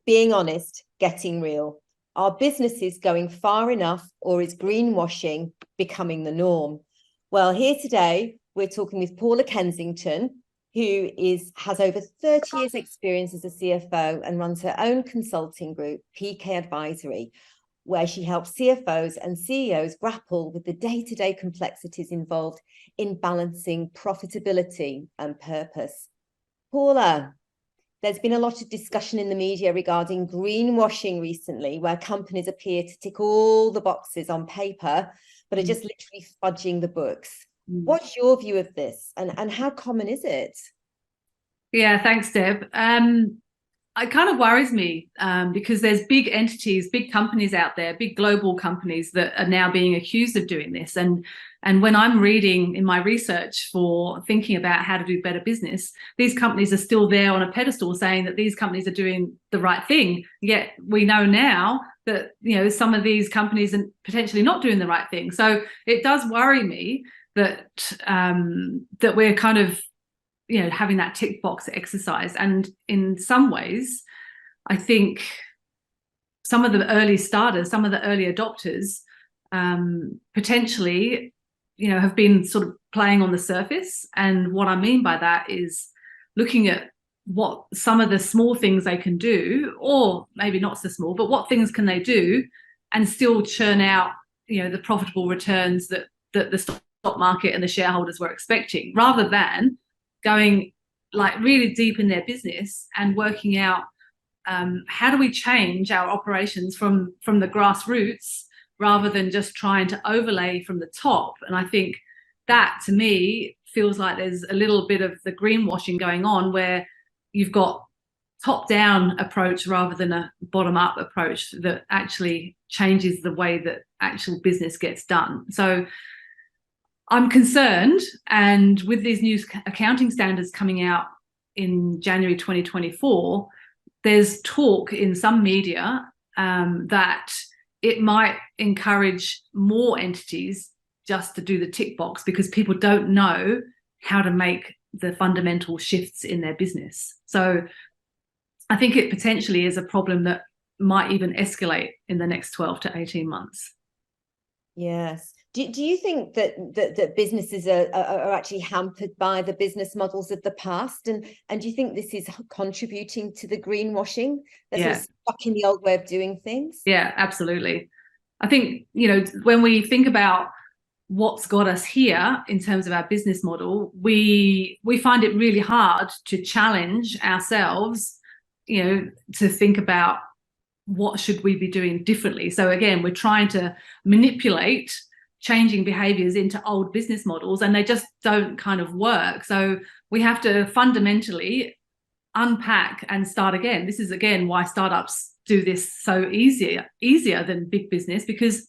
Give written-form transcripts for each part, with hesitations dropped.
Being honest, getting real. Are businesses going far enough, or is greenwashing becoming the norm? Well, here today, we're talking with Paula Kensington, who has over 30 years experience as a CFO and runs her own consulting group, PK Advisory, where she helps CFOs and CEOs grapple with the day-to-day complexities involved in balancing profitability and purpose. Paula, there's been a lot of discussion in the media regarding greenwashing recently, where companies appear to tick all the boxes on paper, but are just literally fudging the books. What's your view of this, and how common is it? Yeah, thanks, Deb. It kind of worries me because there's big entities, big companies out there, big global companies that are now being accused of doing this. And when I'm reading in my research for thinking about how to do better business, these companies are still there on a pedestal saying that these companies are doing the right thing. Yet we know now that, some of these companies are potentially not doing the right thing. So it does worry me that that we're kind of having that tick box exercise. And in some ways, I think some of the early starters, some of the early adopters, potentially, have been sort of playing on the surface. And what I mean by that is looking at what some of the small things they can do, or maybe not so small, but what things can they do and still churn out, the profitable returns that the stock market and the shareholders were expecting, rather than going like really deep in their business and working out how do we change our operations from the grassroots rather than just trying to overlay from the top. And I think that, to me, feels like there's a little bit of the greenwashing going on, where you've got top-down approach rather than a bottom-up approach that actually changes the way that actual business gets done. So I'm concerned, and with these new accounting standards coming out in January 2024, there's talk in some media that it might encourage more entities just to do the tick box because people don't know how to make the fundamental shifts in their business. So I think it potentially is a problem that might even escalate in the next 12 to 18 months. Yes. Do you think that businesses are actually hampered by the business models of the past? And do you think this is contributing to the greenwashing? They're sort of stuck in the old way of doing things? Yeah, absolutely. I think, when we think about what's got us here in terms of our business model, we find it really hard to challenge ourselves, to think about what should we be doing differently. So again, we're trying to manipulate changing behaviors into old business models, and they just don't kind of work. So we have to fundamentally unpack and start again. This is, again, why startups do this so easier than big business, because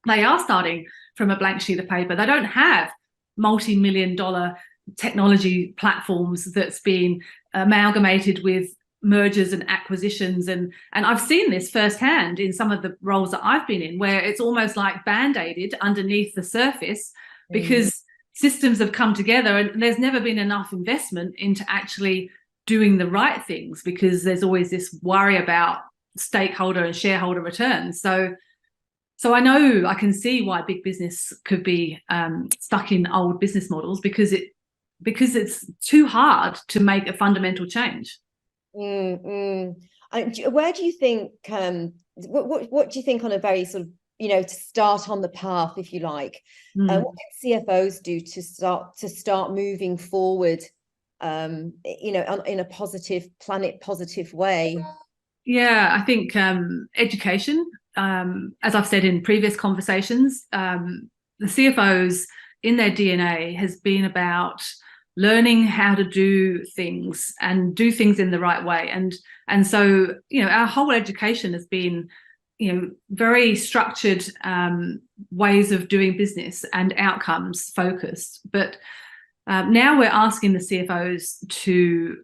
they are starting from a blank sheet of paper. They don't have multi-million-dollar technology platforms that's been amalgamated with mergers and acquisitions, and I've seen this firsthand in some of the roles that I've been in, where it's almost like band-aided underneath the surface because systems have come together and there's never been enough investment into actually doing the right things, because there's always this worry about stakeholder and shareholder returns. So I know I can see why big business could be stuck in old business models, because it's too hard to make a fundamental change. Where do you think what do you think, on a very sort of, to start on the path, if you like, what can CFOs do to start moving forward, in a positive, planet positive way? Yeah, I think education, as I've said in previous conversations, the CFOs in their DNA has been about learning how to do things and do things in the right way. And so, our whole education has been, very structured ways of doing business and outcomes focused. But now we're asking the CFOs to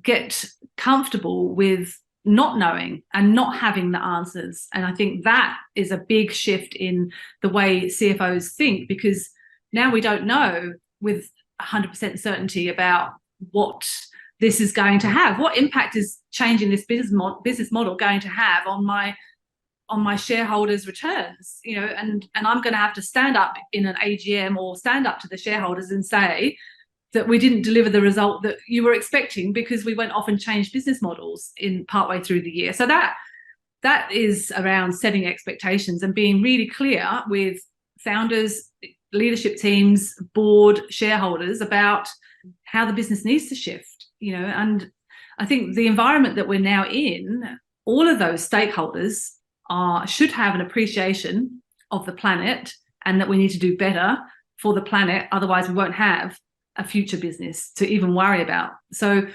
get comfortable with not knowing and not having the answers. And I think that is a big shift in the way CFOs think, because now we don't know with 100% certainty about what this is going to have? What impact is changing this business model going to have on my shareholders' returns? And I'm going to have to stand up in an AGM or stand up to the shareholders and say that we didn't deliver the result that you were expecting because we went off and changed business models in partway through the year. So that is around setting expectations and being really clear with founders, leadership teams, board, shareholders about how the business needs to shift. And I think the environment that we're now in, all of those stakeholders should have an appreciation of the planet and that we need to do better for the planet. Otherwise, we won't have a future business to even worry about. So,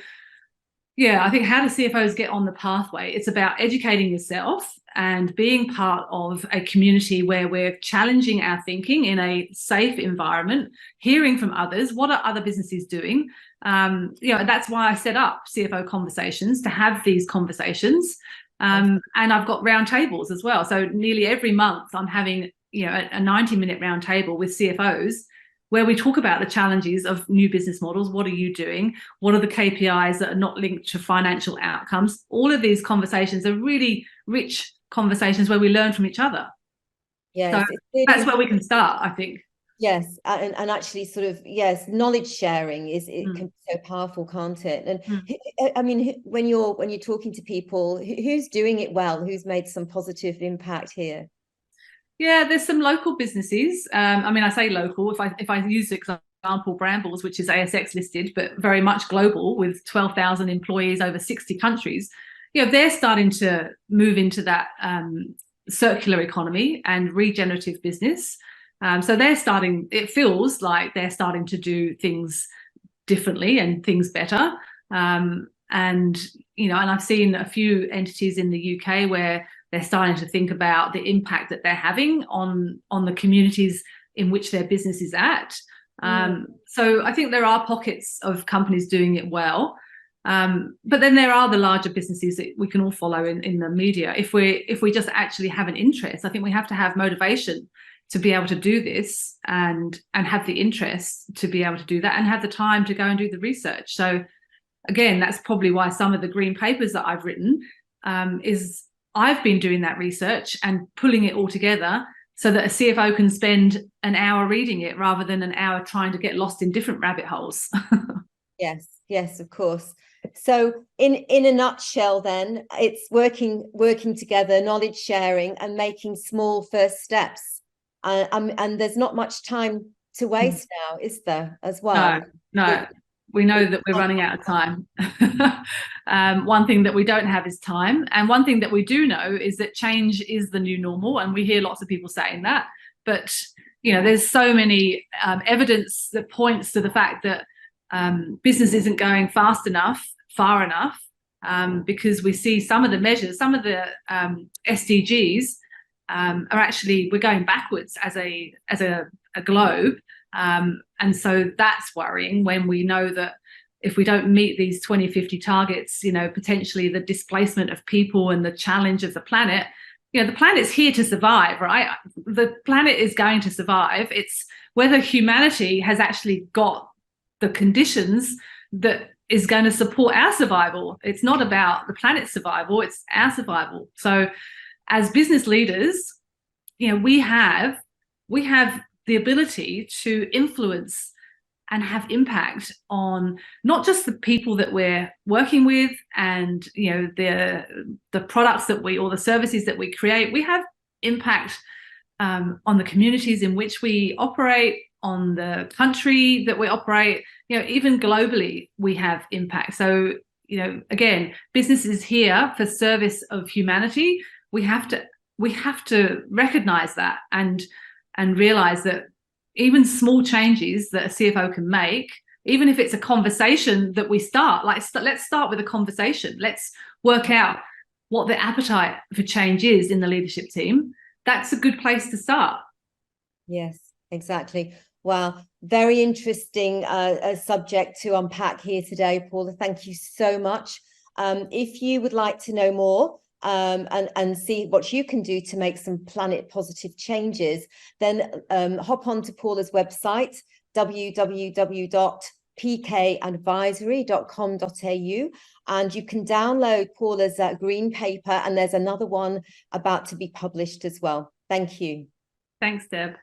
yeah, I think how do CFOs get on the pathway? It's about educating yourself and being part of a community where we're challenging our thinking in a safe environment, hearing from others. What are other businesses doing? That's why I set up CFO Conversations, to have these conversations. And I've got round tables as well. So nearly every month I'm having, a 90-minute round table with CFOs where we talk about the challenges of new business models. What are you doing? What are the KPIs that are not linked to financial outcomes? All of these conversations are really rich conversations where we learn from each other. Yes, so that's where we can start, I think. Yes, and actually sort of, yes, knowledge sharing can be so powerful, can't it? And I mean, when you're talking to people, who's doing it well? Who's made some positive impact here? Yeah, there's some local businesses. I say local, if I use the example Brambles, which is ASX listed, but very much global with 12,000 employees over 60 countries. They're starting to move into that circular economy and regenerative business. So it feels like they're starting to do things differently and things better. And I've seen a few entities in the UK where they're starting to think about the impact that they're having on the communities in which their business is at. So I think there are pockets of companies doing it well. But then there are the larger businesses that we can all follow in the media. If we just actually have an interest, I think we have to have motivation to be able to do this and have the interest to be able to do that and have the time to go and do the research. So again, that's probably why some of the green papers that I've written is I've been doing that research and pulling it all together so that a CFO can spend an hour reading it rather than an hour trying to get lost in different rabbit holes. Yes, of course. So in a nutshell, then, it's working together, knowledge sharing, and making small first steps. And there's not much time to waste now, is there, as well? No. We know that we're running out of time. One thing that we don't have is time. And one thing that we do know is that change is the new normal. And we hear lots of people saying that. But, there's so many evidence that points to the fact that business isn't going fast enough, far enough, because we see some of the measures, some of the SDGs are actually, we're going backwards as a globe. And so that's worrying when we know that if we don't meet these 2050 targets, potentially the displacement of people and the challenge of the planet, the planet's here to survive, right? The planet is going to survive. It's whether humanity has actually got the conditions that is going to support our survival. It's not about the planet's survival, it's our survival. So as business leaders, we have the ability to influence and have impact on not just the people that we're working with and the products that or the services that we create. We have impact on the communities in which we operate, on the country that we operate. Even globally we have impact. So again, business is here for service of humanity. We have to recognize that and realize that even small changes that a CFO can make, even if it's a conversation that we start, let's start with a conversation. Let's work out what the appetite for change is in the leadership team. That's a good place to start. Yes, exactly. Wow, very interesting subject to unpack here today, Paula. Thank you so much. If you would like to know more, and see what you can do to make some planet positive changes, then hop on to Paula's website, www.paulakensinger.com. pkadvisory.com.au, and you can download Paula's green paper, and there's another one about to be published as well. Thank you. Thanks, Deb.